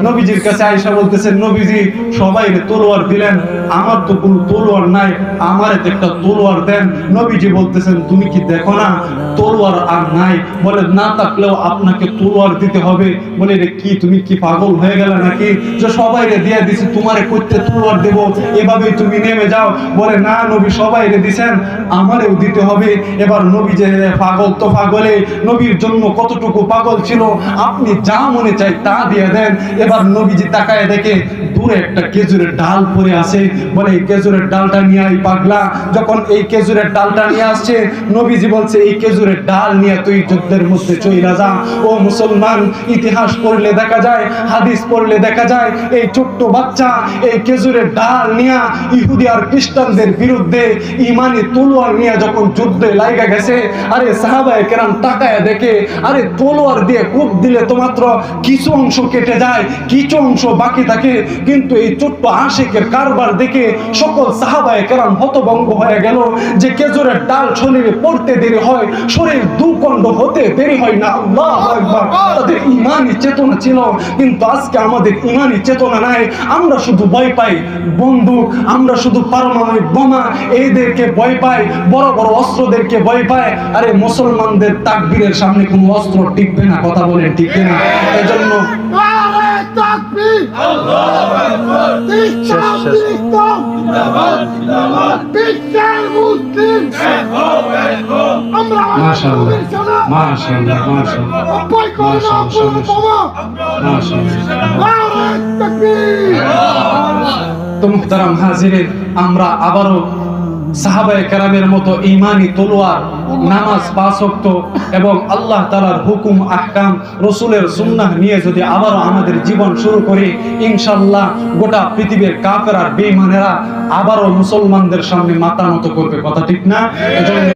নবীজির কাছে আয়েশা বলতেছেন, নবীজি সবাই তলোয়ার দিলেন, আমার তো কোনো তলোয়ার নাই, আমার একটা তলোয়ার দেন। নবীজি বলতেছেন, তুমি কি দেখো না তলোয়ার আর নাই? বলে, না থাকলেও আপনাকে তলোয়ার দিতে হবে। বলে, রে কি তুমি কি পাগল হয়ে গেলে নাকি যে সবাই দিয়ে দিছি, তোমারে করতে তলোয়ার দেব, এভাবেই তুমি নেমে যাও? বলে, না নবী সবাই দিছেন, আমারেও দিতে হবে। এবার নবী যে পাগল তো পাগলে, নবীর জন্য কতটুকু পাগল ছিল, আপনি যা মনে চাই তা দিয়ে দেন। এবার নবীজি তাকায় দেখে দূরে একটা খেজুরের ডাল পড়ে আছে। বলে, এই খেজুরের ডালটা নিয়ে আই পাগলা। যখন এই খেজুরের ডালটা নিয়ে আসছে, নবীজি বলছে, এই খেজুরের ডাল নিয়ে তুই যুদ্ধের মধ্যে চইলা যা। ও মুসলমান, ইতিহাস পড়লে দেখা যায়, হাদিস পড়লে দেখা যায়, এই ছোট্ট বাচ্চা এই খেজুরের ডাল নিয়ে ইহুদি আর খ্রিস্টানদের বিরুদ্ধে ইমানি তলোয়ার নিয়ে যখন যুদ্ধে লাগা গেছে, আরে সাহাবায়ে কেরাম তাকায় দেখে, আরে তলোয়ার দিয়ে কোপ দিলে তো মাত্র কিছু অংশ কেটে যায়, কিছু অংশ বাকি থাকে, কিন্তু এই ছোট্ট আশিকের কারবার দেখে সকল সাহাবায়ে কেরাম হতভম্ব হয়ে গেল যে খেজুরের ডাল শরীরে পড়তে দেরি হয়, শরীর দুখণ্ড হতে দেরি হয় না। আল্লাহু আকবার। তাদের ইমানি চেতনা ছিল, কিন্তু আজকে আমাদের ইমানি চেতনা নাই। আমরা শুধু ভয় পাই বন্দুক, আমরা শুধু পারমাণবিক বোমা, এইদেরকে ভয় পাই, বড় বড় অস্ত্রদেরকে ভয় পাই। আরে মুসলমানদের তাকবীরের সামনে কোনো অস্ত্র টিকবে না, কথা বলেন ঠিক না? এজন্য তাকবীর, আল্লাহু আকবার, ইসলাম জিন্দাবাদ, জিন্দাবাদ, বিশ্বের মুসলিম আমরা মাশাআল্লাহ, মাশাআল্লাহ, মাশাআল্লাহ, তো মুহতারাম হাজিরিন, আমরা আবারও সাহাবায়ে কেরামের মতো ঈমানি তলোয়ার, নামাজ 5 ওয়াক্ত এবং আল্লাহ তাআলার হুকুম আহকাম, রাসূলের সুন্নাহ নিয়ে যদি আবারও আমাদের জীবন শুরু করি, ইনশাআল্লাহ গোটা পৃথিবীর কাফের আর বেঈমানেরা আবারও মুসলমানদের সামনে মাথা নত করবে, কথা ঠিক না? এজন্য